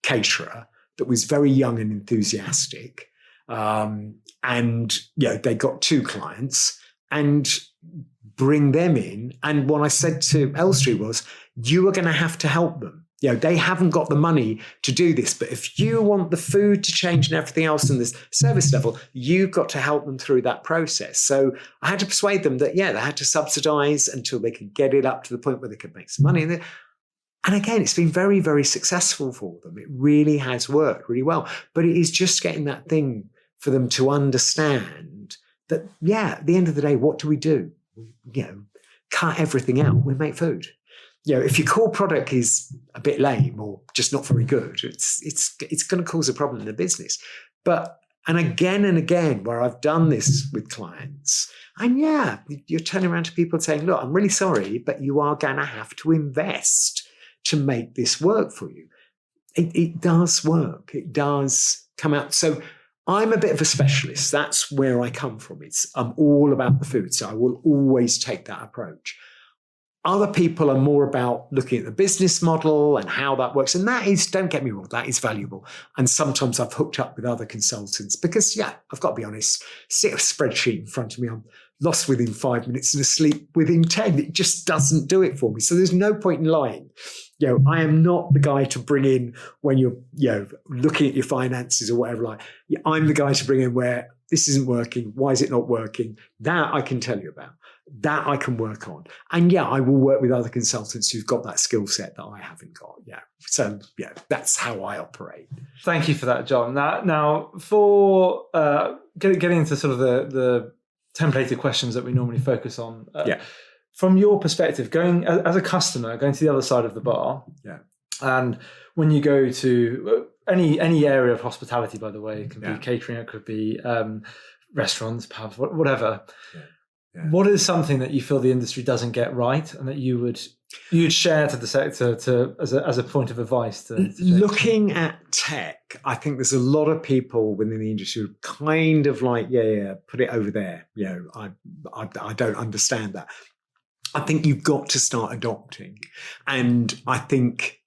caterer that was very young and enthusiastic. And they got 2 clients and bring them in. And what I said to Elstree was, you are going to have to help them. They haven't got the money to do this, but if you want the food to change and everything else in this service level, you've got to help them through that process. So I had to persuade them that, they had to subsidize until they could get it up to the point where they could make some money. And again, it's been very, very successful for them. It really has worked really well. But it is just getting that thing for them to understand that, at the end of the day, what do? We cut everything out. We make food. If your core product is a bit lame or just not very good, it's going to cause a problem in the business. And again, where I've done this with clients, and you're turning around to people and saying, look, I'm really sorry, but you are going to have to invest to make this work for you. It does work. It does come out. So I'm a bit of a specialist. That's where I come from. I'm all about the food. So I will always take that approach. Other people are more about looking at the business model and how that works. And that is, don't get me wrong, that is valuable. And sometimes I've hooked up with other consultants because, I've got to be honest, stick a spreadsheet in front of me, I'm lost within 5 minutes and asleep within 10. It just doesn't do it for me. So there's no point in lying. I am not the guy to bring in when you're, looking at your finances or whatever. I'm the guy to bring in where this isn't working. Why is it not working? That I can tell you about. That I can work on. And I will work with other consultants who've got that skill set that I haven't got. So that's how I operate. Thank you for that, John. Now for getting into sort of the templated questions that we normally focus on. From your perspective, going as a customer, going to the other side of the bar. And when you go to any area of hospitality, by the way, it can be catering, it could be restaurants, pubs, whatever. What is something that you feel the industry doesn't get right, and that you'd share to the sector as a point of advice? To looking at tech, I think there's a lot of people within the industry who kind of put it over there. I don't understand that. I think you've got to start adopting, and I think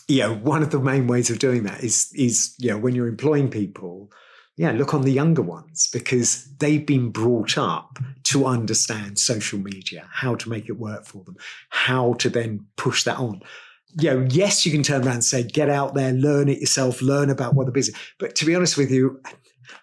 one of the main ways of doing that is when you're employing people. Look on the younger ones, because they've been brought up to understand social media, how to make it work for them, how to then push that on. Yes, you can turn around and say, get out there, learn it yourself, learn about what the business. But to be honest with you,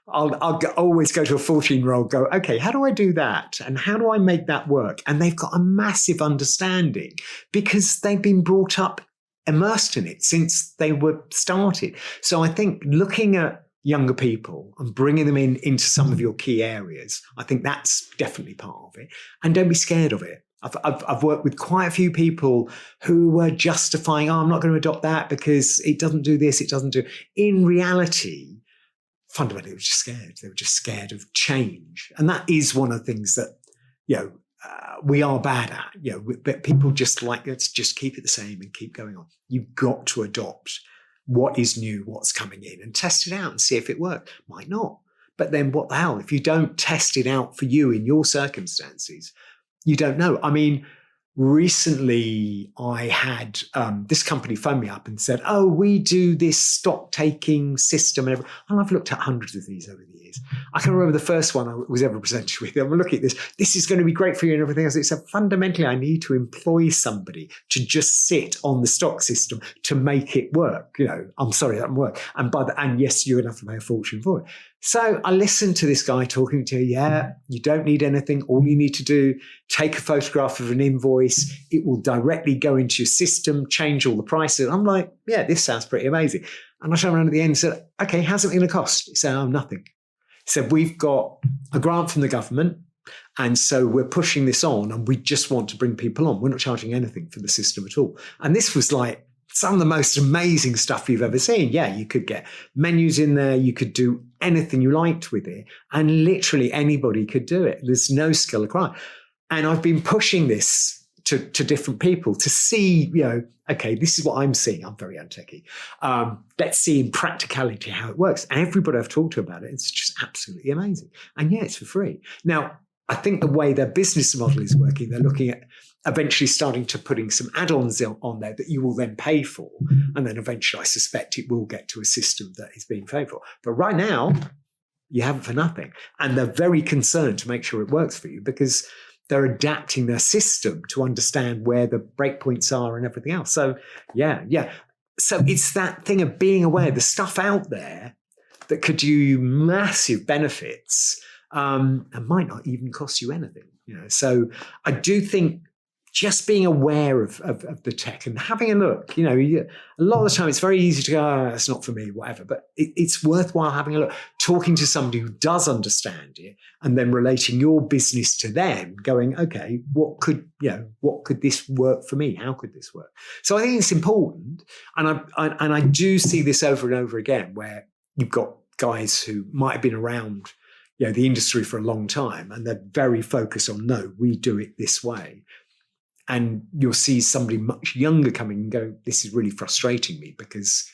I'll always go to a 14-year-old, go, okay, how do I do that? And how do I make that work? And they've got a massive understanding because they've been brought up immersed in it since they were started. So I think looking at younger people and bringing them into some of your key areas, I think that's definitely part of it. And don't be scared of it. I've worked with quite a few people who were justifying, I'm not going to adopt that because it doesn't do this, it doesn't do. In reality, fundamentally, they were just scared. They were just scared of change. And that is one of the things that, we are bad at. But people just like, let's just keep it the same and keep going on. You've got to adopt what is new, what's coming in, and test it out and see if it works. Might not. But then what the hell? If you don't test it out for you in your circumstances, you don't know. I mean, recently I had this company phone me up and said, oh, we do this stock taking system. And I've looked at hundreds of these over the years. I can remember the first one I was ever presented with. I'm looking at this. This is going to be great for you and everything else. It said, fundamentally, I need to employ somebody to just sit on the stock system to make it work. I'm sorry, that won't work. And yes, you're going to have to pay a fortune for it. So I listened to this guy talking to, you don't need anything. All you need to do, take a photograph of an invoice. It will directly go into your system, change all the prices. I'm like, yeah, this sounds pretty amazing. And I turned around at the end and said, okay, how's it going to cost? He said, oh, nothing. He said, we've got a grant from the government. And so we're pushing this on and we just want to bring people on. We're not charging anything for the system at all. And this was like some of the most amazing stuff you've ever seen. Yeah, you could get menus in there. You could do anything you liked with it. And literally anybody could do it. There's no skill required. And I've been pushing this to different people to see, okay, this is what I'm seeing. I'm very untechy. Let's see in practicality how it works. And everybody I've talked to about it, it's just absolutely amazing. And yeah, it's for free. Now, I think the way their business model is working, they're looking at eventually starting to putting some add-ons on there that you will then pay for. And then eventually, I suspect it will get to a system that is being paid for. But right now, you have it for nothing. And they're very concerned to make sure it works for you because they're adapting their system to understand where the breakpoints are and everything else. So, yeah. So it's that thing of being aware, the stuff out there that could do you massive benefits and might not even cost you anything. So I do think just being aware of the tech and having a look, a lot of the time it's very easy to go, oh, that's not for me, whatever. But it's worthwhile having a look, talking to somebody who does understand it and then relating your business to them, going, okay, what could this work for me? How could this work? So I think it's important. And I do see this over and over again where you've got guys who might have been around the industry for a long time and they're very focused on, no, we do it this way. And you'll see somebody much younger coming and go, this is really frustrating me because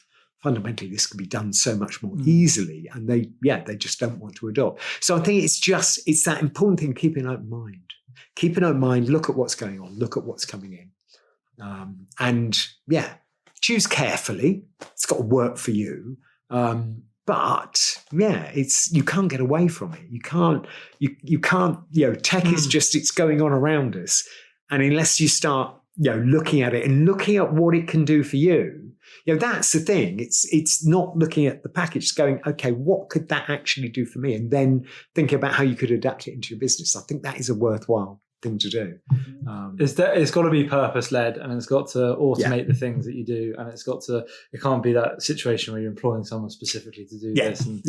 fundamentally this could be done so much more easily. And they just don't want to adopt. So I think it's that important thing, keep an open mind. Keep an open mind, look at what's going on, look at what's coming in. And choose carefully. It's got to work for you. But you can't get away from it. You can't, tech is just, it's going on around us. And unless you start, looking at it and looking at what it can do for you, that's the thing. It's not looking at the package, it's going, okay, what could that actually do for me? And then thinking about how you could adapt it into your business. I think that is a worthwhile thing to do. It's got to be purpose-led and it's got to automate the things that you do. And it can't be that situation where you're employing someone specifically to do this. And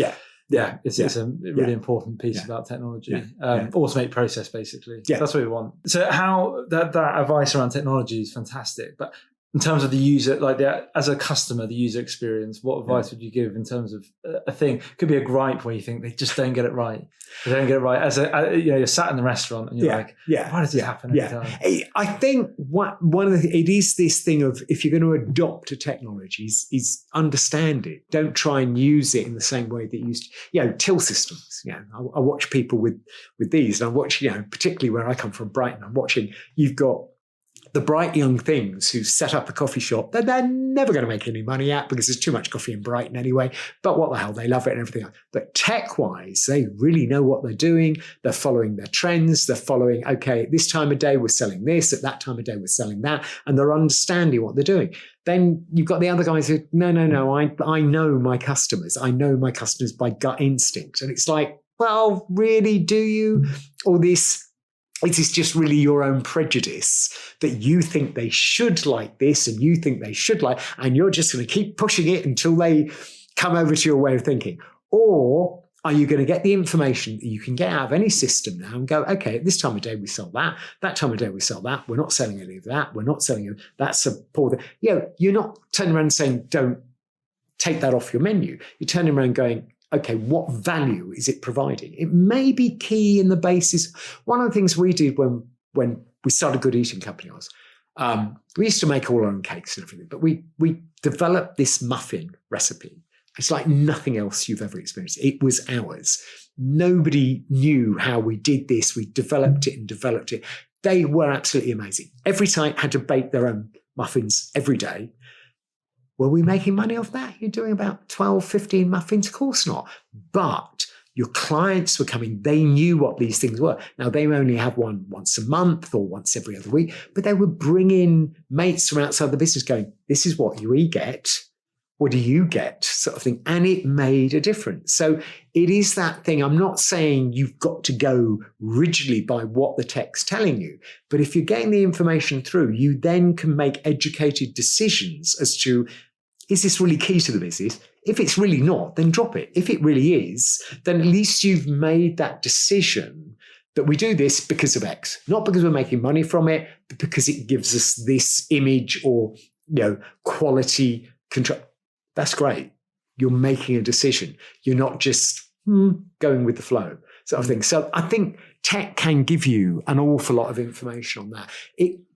it's a really important piece about technology. Automate process, basically. That's what we want. So how that advice around technology is fantastic. But in terms of the user, as a customer, the user experience, what advice would you give in terms of a thing? It could be a gripe where you think they just don't get it right. They don't get it right. You're sat in the restaurant and you're like, why does this happen every time? I think it is this thing of, if you're going to adopt a technology, is understand it. Don't try and use it in the same way that you used till systems. I watch people with these, and I watch, particularly where I come from, Brighton, I'm watching, you've got the bright young things who set up a coffee shop that they're never going to make any money at because there's too much coffee in Brighton anyway. But what the hell, they love it and everything else. But tech-wise, they really know what they're doing. They're following their trends. They're following, okay, at this time of day, we're selling this. At that time of day, we're selling that. And they're understanding what they're doing. Then you've got the other guys who, no, I know my customers. I know my customers by gut instinct. And it's like, well, really, do you? Or it is just really your own prejudice that you think they should like this and you think they should like, and you're just going to keep pushing it until they come over to your way of thinking. Or are you going to get the information that you can get out of any system now and go, okay, at this time of day we sell that time of day we sell that, we're not selling any of that, we're not selling it, that's a poor thing. You're not turning around and saying, don't take that off your menu. You're turning around going, okay, what value is it providing? It may be key in the basis. One of the things we did when we started Good Eating Company was, we used to make all our own cakes and everything, but we developed this muffin recipe. It's like nothing else you've ever experienced. It was ours. Nobody knew how we did this. We developed it. They were absolutely amazing. Every site had to bake their own muffins every day. Were we making money off that? You're doing about 12, 15 muffins? Of course not. But your clients were coming. They knew what these things were. Now, they only have one once a month or once every other week, but they would bring in mates from outside the business going, this is what we get. What do you get? Sort of thing. And it made a difference. So it is that thing. I'm not saying you've got to go rigidly by what the tech's telling you, but if you're getting the information through, you then can make educated decisions as to, is this really key to the business? If it's really not, then drop it. If it really is, then at least you've made that decision that we do this because of X, not because we're making money from it, but because it gives us this image or, quality control. That's great. You're making a decision. You're not just going with the flow sort of thing. So I think tech can give you an awful lot of information on that.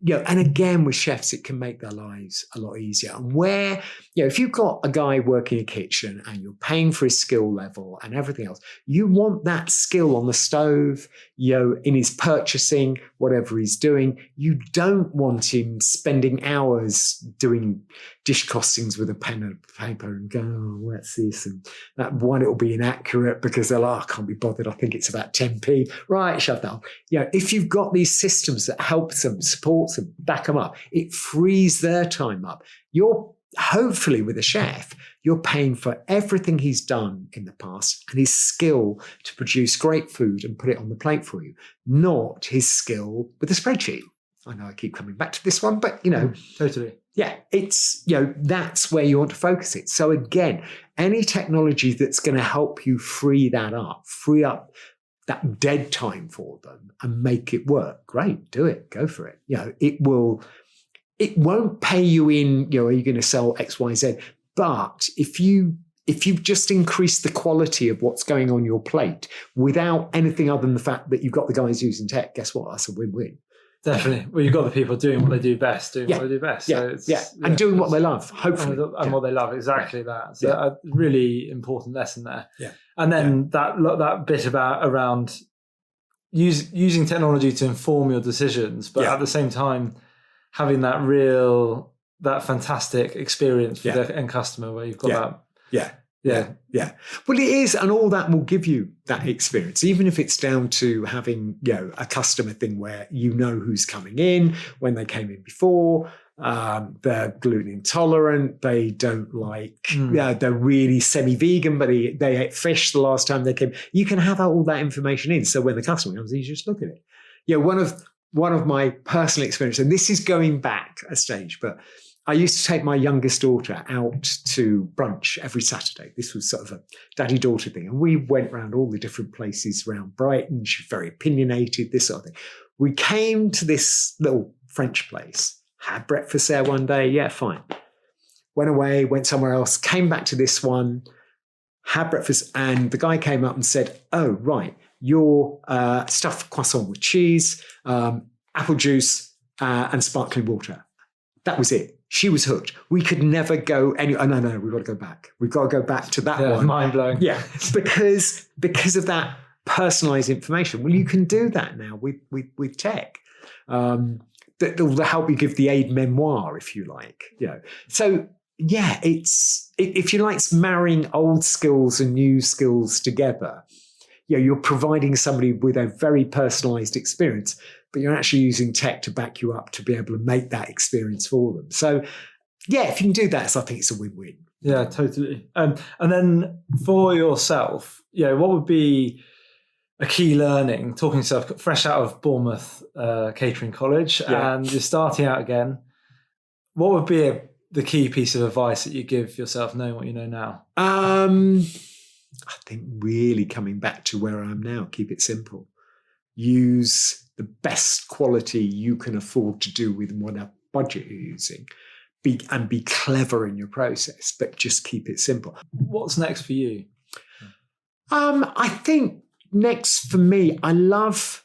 And again, with chefs, it can make their lives a lot easier. And where, if you've got a guy working a kitchen and you're paying for his skill level and everything else, you want that skill on the stove, in his purchasing, whatever he's doing. You don't want him spending hours doing dish costings with a pen and paper and go, oh, what's this? And that one, it'll be inaccurate because they'll, I can't be bothered. I think it's about 10p. Right, shut that off. If you've got these systems that help them, support them, back them up, it frees their time up. You're hopefully with a chef, you're paying for everything he's done in the past and his skill to produce great food and put it on the plate for you, not his skill with a spreadsheet. I know I keep coming back to this one, but Totally. Yeah, it's, that's where you want to focus it. So again, any technology that's going to help you free up that dead time for them and make it work, great, do it, go for it. It won't pay you in, are you going to sell X, Y, Z? But if you've just increased the quality of what's going on your plate without anything other than the fact that you've got the guys using tech, guess what? That's a win-win. Definitely. Well, you've got the people doing what they do best, what they do best. Yeah, so and doing what they love, hopefully. And what they love, exactly that. So a really important lesson there. Yeah. And then that bit around using technology to inform your decisions, but at the same time, having that fantastic experience for the end customer where you've got that. Yeah. Well, it is, and all that will give you that experience, even if it's down to having, a customer thing where who's coming in, when they came in before, they're gluten intolerant, they don't like, they're really semi-vegan, but they ate fish the last time they came. You can have all that information in, so when the customer comes, you just look at it. One of my personal experiences, and this is going back a stage, but I used to take my youngest daughter out to brunch every Saturday. This was sort of a daddy-daughter thing. And we went around all the different places around Brighton. She's very opinionated, this sort of thing. We came to this little French place, had breakfast there one day. Yeah, fine. Went away, went somewhere else, came back to this one, had breakfast. And the guy came up and said, oh, right, your stuffed croissant with cheese, apple juice, and sparkling water. That was it. She was hooked. We could never go no, we've got to go back. We've got to go back to that one. Mind blowing. Yeah, because of that personalized information. Well, you can do that now with tech. That'll help you give the aid memoir, if you like. So it's if you like, it's marrying old skills and new skills together. You're providing somebody with a very personalized experience, but you're actually using tech to back you up to be able to make that experience for them. So, if you can do that, so I think it's a win-win. Yeah, totally. And then for yourself, what would be a key learning, talking yourself fresh out of Bournemouth Catering College, and you're starting out again, what would be the key piece of advice that you give yourself knowing what you know now? I think really coming back to where I am now, keep it simple. Use the best quality you can afford to do with whatever budget you're using. Be clever in your process, but just keep it simple. What's next for you? I think next for me, I love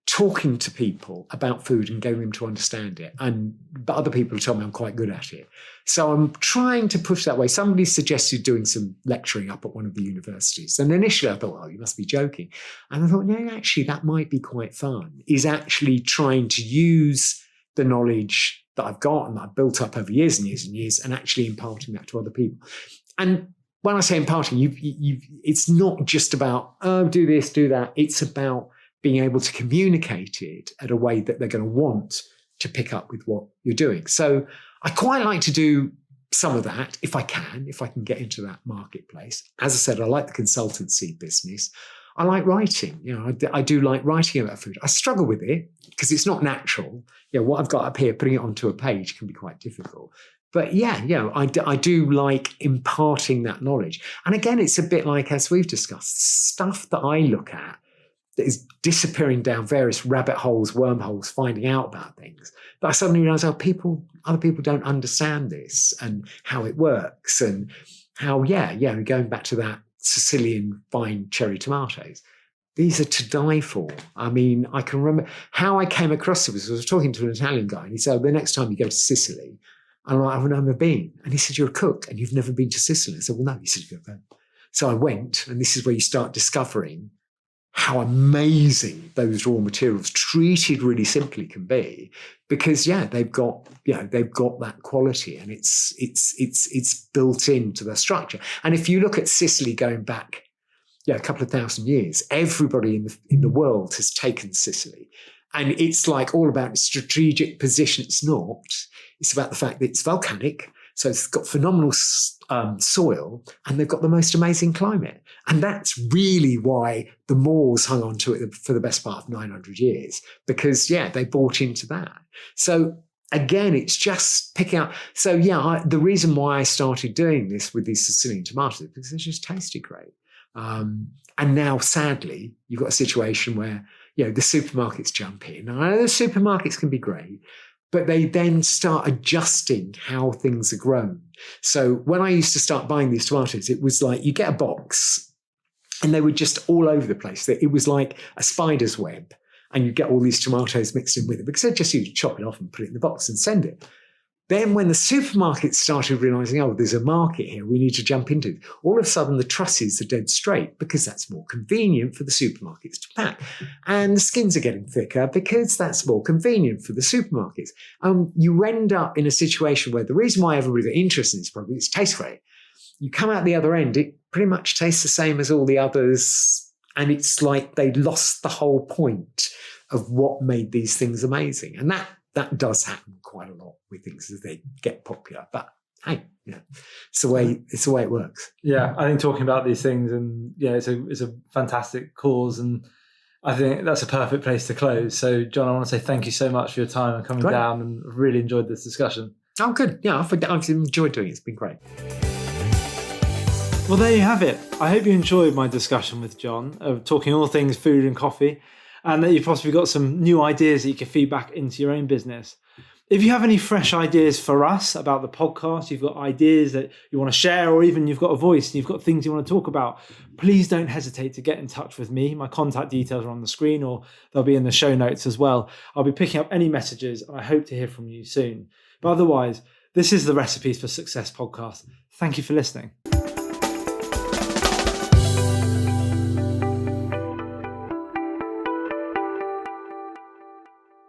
talking to people about food and getting them to understand it. But other people tell me I'm quite good at it. So I'm trying to push that way. Somebody suggested doing some lecturing up at one of the universities. And initially I thought, well, you must be joking. And I thought, no, actually, that might be quite fun, is actually trying to use the knowledge that I've got and that I've built up over years and years and years and actually imparting that to other people. And when I say imparting, it's not just about, oh, do this, do that. It's about being able to communicate it at a way that they're going to want to pick up with what you're doing. So I quite like to do some of that if I can get into that marketplace. As I said, I like the consultancy business. I like writing. I do like writing about food. I struggle with it because it's not natural. What I've got up here, putting it onto a page can be quite difficult. But I do like imparting that knowledge. And again, it's a bit like, as we've discussed, stuff that I look at that is disappearing down various rabbit holes, wormholes, finding out about things. But I suddenly realize, other people don't understand this and how it works and how, going back to that Sicilian fine cherry tomatoes. These are to die for. I mean, I can remember how I came across it. I was talking to an Italian guy and he said, the next time you go to Sicily, and I'm like, I've never been. And he said, you're a cook and you've never been to Sicily. I said, well, no. He said, go there. So I went, and this is where you start discovering how amazing those raw materials, treated really simply, can be, because they've got that quality, and it's built into their structure. And if you look at Sicily going back, a couple of thousand years, everybody in the world has taken Sicily, and it's like all about strategic position. It's not. It's about the fact that it's volcanic, so it's got phenomenal soil, and they've got the most amazing climate. And that's really why the Moors hung on to it for the best part of 900 years, because, they bought into that. So again, it's just picking up. So, the reason why I started doing this with these Sicilian tomatoes is because they just tasted great. And now, sadly, you've got a situation where, the supermarkets jump in. And I know the supermarkets can be great, but they then start adjusting how things are grown. So when I used to start buying these tomatoes, it was like you get a box and they were just all over the place. It was like a spider's web, and you get all these tomatoes mixed in with it, because they just used to chop it off and put it in the box and send it. Then when the supermarkets started realizing, oh, there's a market here, we need to jump into it, all of a sudden the trusses are dead straight, because that's more convenient for the supermarkets to pack. And the skins are getting thicker because that's more convenient for the supermarkets. You end up in a situation where the reason why everybody's interested in this product is it tastes great. You come out the other end, it pretty much tastes the same as all the others. And it's like they lost the whole point of what made these things amazing. And that does happen quite a lot with things as they get popular. But hey, it's the way it works. Yeah, I think talking about these things, and it's a fantastic cause, and I think that's a perfect place to close. So, John, I want to say thank you so much for your time and coming down, and really enjoyed this discussion. Oh, good. Yeah, I've enjoyed doing it. It's been great. Well, there you have it. I hope you enjoyed my discussion with John, of talking all things food and coffee, and that you've possibly got some new ideas that you can feed back into your own business. If you have any fresh ideas for us about the podcast, you've got ideas that you want to share, or even you've got a voice and you've got things you want to talk about, please don't hesitate to get in touch with me. My contact details are on the screen, or they'll be in the show notes as well. I'll be picking up any messages, and I hope to hear from you soon. But otherwise, this is the Recipes for Success podcast. Thank you for listening.